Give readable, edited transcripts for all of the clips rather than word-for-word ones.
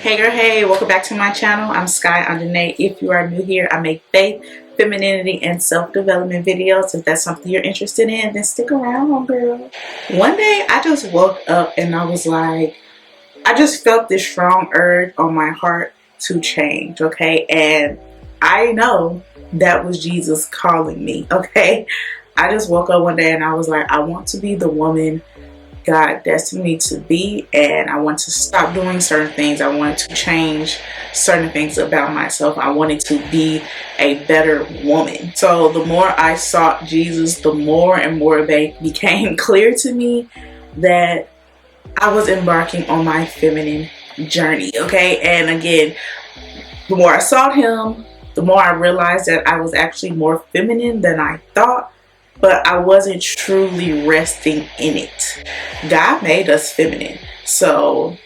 Hey girl, hey, welcome back to my channel. I'm Sky.Onjahnae. If you are new here, I make faith, femininity, and self-development videos. If that's something you're interested in, then stick around, girl. One day, I just woke up and I was like, I just felt this strong urge on my heart to change, okay? And I know that was Jesus calling me, okay? I just woke up one day and I was like, I want to be the woman God destined me to be, and I want to stop doing certain things. I wanted to change certain things about myself. I wanted to be a better woman. So the more I sought Jesus, the more and more they became clear to me that I was embarking on my feminine journey, okay? And again, the more I sought him, the more I realized that I was actually more feminine than I thought, but I wasn't truly resting in it. God made us feminine, so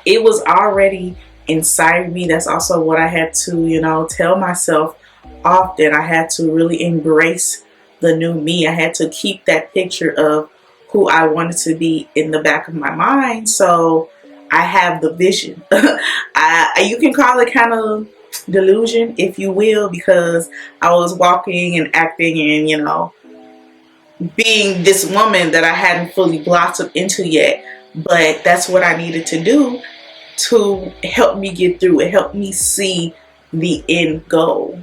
it was already inside me. That's also what I had to, tell myself often. I had to really embrace the new me. I had to keep that picture of who I wanted to be in the back of my mind, so I have the vision. You can call it kind of delusion, if you will, because I was walking and acting and being this woman that I hadn't fully blossomed into yet. But that's what I needed to do to help me get through it, help me see the end goal.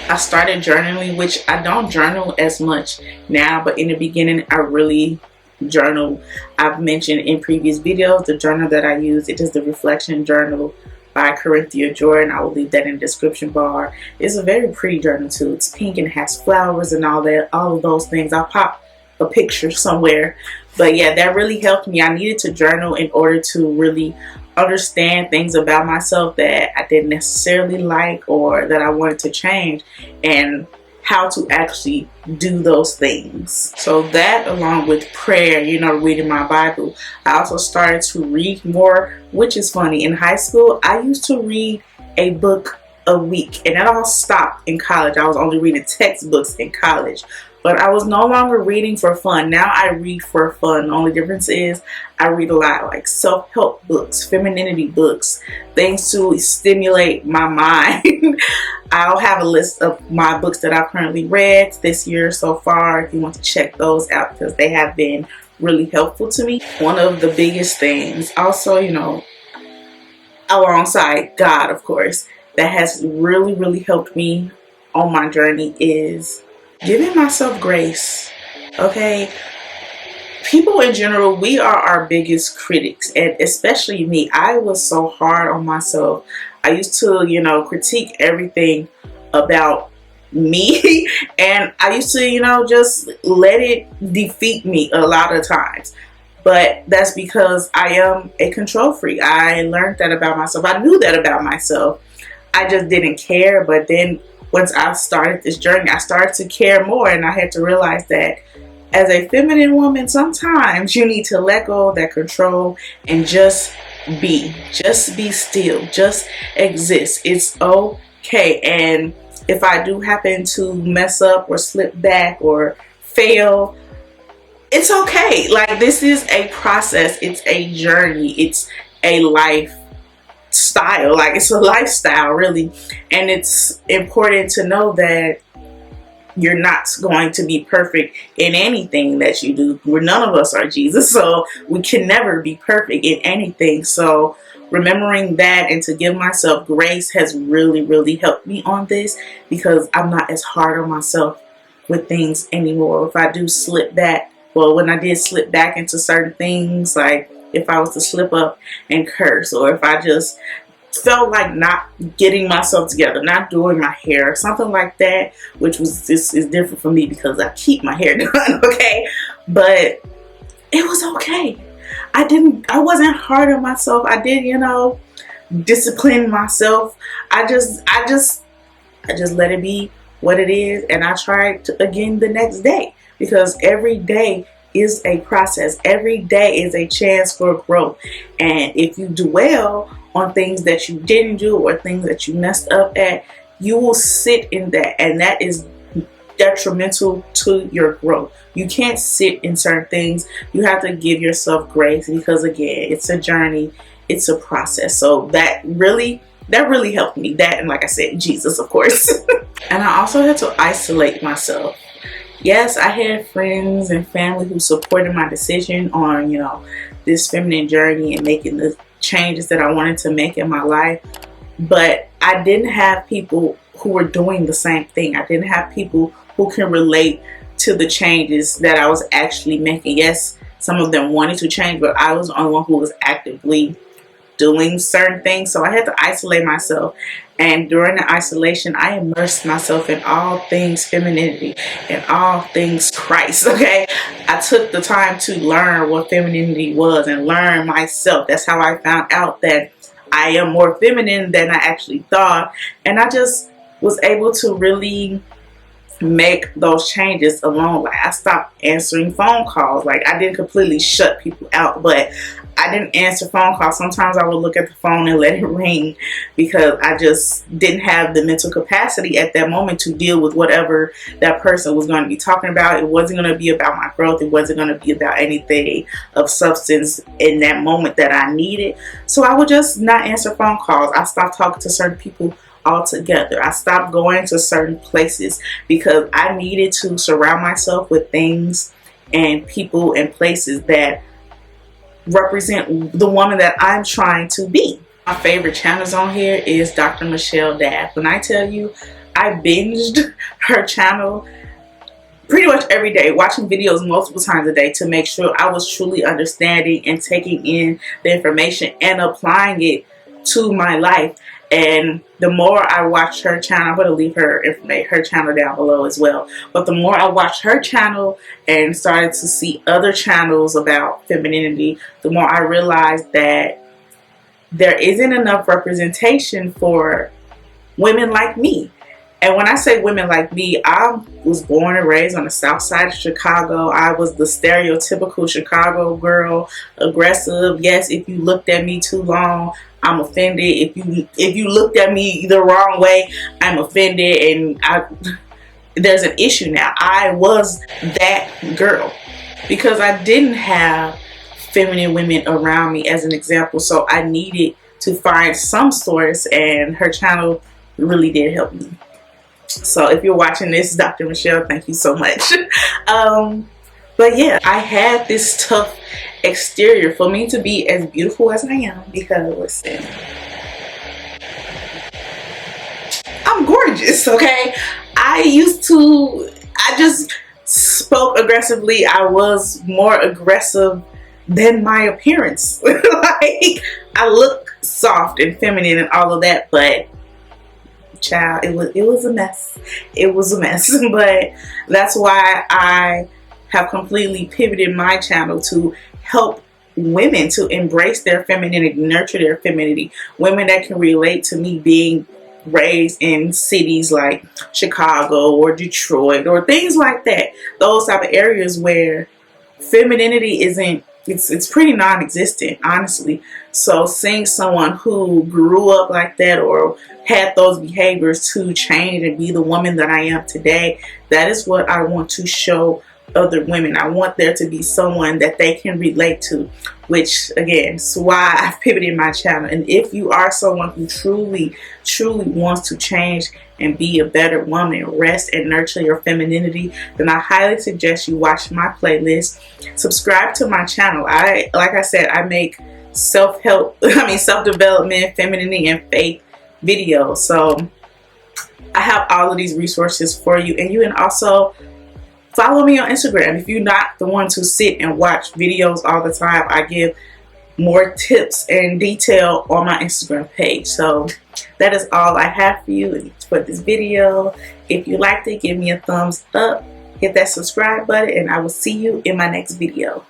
I started journaling, which I don't journal as much now, but in the beginning I really journal. I've mentioned in previous videos the journal that I use. It is the Reflection Journal by Corinthia Jordan. I will leave that in the description bar. It's a very pretty journal too. It's pink and has flowers and all that, all of those things. I'll pop a picture somewhere. But yeah, that really helped me. I needed to journal in order to really understand things about myself that I didn't necessarily like or that I wanted to change, and how to actually do those things. So that, along with prayer, reading my Bible. I also started to read more, which is funny. In high school, I used to read a book a week, and that all stopped in college. I was only reading textbooks in college, but I was no longer reading for fun. Now I read for fun. The only difference is I read a lot like self-help books, femininity books, things to stimulate my mind. I'll have a list of my books that I've currently read this year so far, if you want to check those out, because they have been really helpful to me. One of the biggest things also, alongside God, of course, that has really, really helped me on my journey is giving myself grace, okay? People in general, we are our biggest critics, and especially me. I was so hard on myself. I used to, critique everything about me, and I used to, just let it defeat me a lot of times. But that's because I am a control freak. I learned that about myself. I knew that about myself. I just didn't care. But then once I started this journey, I started to care more, and I had to realize that as a feminine woman, sometimes you need to let go of that control and just be still, just exist. It's okay. And if I do happen to mess up or slip back or fail, it's okay. Like, this is a process. It's a journey. It's a lifestyle. Like, it's a lifestyle, really. And it's important to know that you're not going to be perfect in anything that you do. None of us are Jesus, so we can never be perfect in anything. So remembering that and to give myself grace has really, really helped me on this, because I'm not as hard on myself with things anymore. If I do slip back, well, when I did slip back into certain things, like if I was to slip up and curse, or if I just felt like not getting myself together, not doing my hair, something like that, which was, this is different for me because I keep my hair done, okay? But it was okay. I wasn't hard on myself. I did, discipline myself. I just let it be what it is, and I tried to, again, the next day, because every day is a process. Every day is a chance for growth. And if you dwell on things that you didn't do or things that you messed up at, you will sit in that, and that is detrimental to your growth. You can't sit in certain things. You have to give yourself grace, because again, it's a journey, it's a process. So that really helped me. That, and like I said, Jesus, of course. And I also had to isolate myself. Yes, I had friends and family who supported my decision on, you know, this feminine journey and making the changes that I wanted to make in my life. But I didn't have people who were doing the same thing. I didn't have people who can relate to the changes that I was actually making. Yes, some of them wanted to change, but I was the only one who was actively doing certain things. So I had to isolate myself, and during the isolation I immersed myself in all things femininity and all things Christ. Okay, I took the time to learn what femininity was and learn myself. That's how I found out that I am more feminine than I actually thought, and I just was able to really make those changes alone. Like, I stopped answering phone calls. Like, I didn't completely shut people out, but I didn't answer phone calls. Sometimes I would look at the phone and let it ring because I just didn't have the mental capacity at that moment to deal with whatever that person was going to be talking about. It wasn't going to be about my growth. It wasn't going to be about anything of substance in that moment that I needed. So I would just not answer phone calls. I stopped talking to certain people altogether. I stopped going to certain places because I needed to surround myself with things and people and places that represent the woman that I'm trying to be. My favorite channels on here is Dr. Michelle Daff. When I tell you, I binged her channel pretty much every day, watching videos multiple times a day to make sure I was truly understanding and taking in the information and applying it to my life. And the more I watched her channel, I'm going to leave her channel down below as well. But the more I watched her channel and started to see other channels about femininity, the more I realized that there isn't enough representation for women like me. And when I say women like me, I was born and raised on the south side of Chicago. I was the stereotypical Chicago girl, aggressive. Yes, if you looked at me too long, I'm offended. If you looked at me the wrong way, I'm offended. And there's an issue now. I was that girl because I didn't have feminine women around me as an example. So I needed to find some source, and her channel really did help me. So if you're watching this, Dr. Michelle, thank you so much. But yeah, I had this tough exterior for me to be as beautiful as I am because, listen, I'm gorgeous, okay? I just spoke aggressively. I was more aggressive than my appearance. Like, I look soft and feminine and all of that, but child, it was a mess. It was a mess. But that's why I have completely pivoted my channel to help women to embrace their femininity, nurture their femininity. Women that can relate to me being raised in cities like Chicago or Detroit or things like that. Those type of areas where femininity isn't, it's pretty non-existent, honestly. So seeing someone who grew up like that or had those behaviors to change and be the woman that I am today, that is what I want to show other women. I want there to be someone that they can relate to, which again is why I've pivoted my channel. And if you are someone who truly wants to change and be a better woman, rest and nurture your femininity, then I highly suggest you watch my playlist, subscribe to my channel. Like I said, I make self-development, femininity and faith videos. So I have all of these resources for you, and you can also follow me on Instagram. If you're not the one to sit and watch videos all the time, I give more tips and detail on my Instagram page. So that is all I have for you for this video. If you liked it, give me a thumbs up, hit that subscribe button, and I will see you in my next video.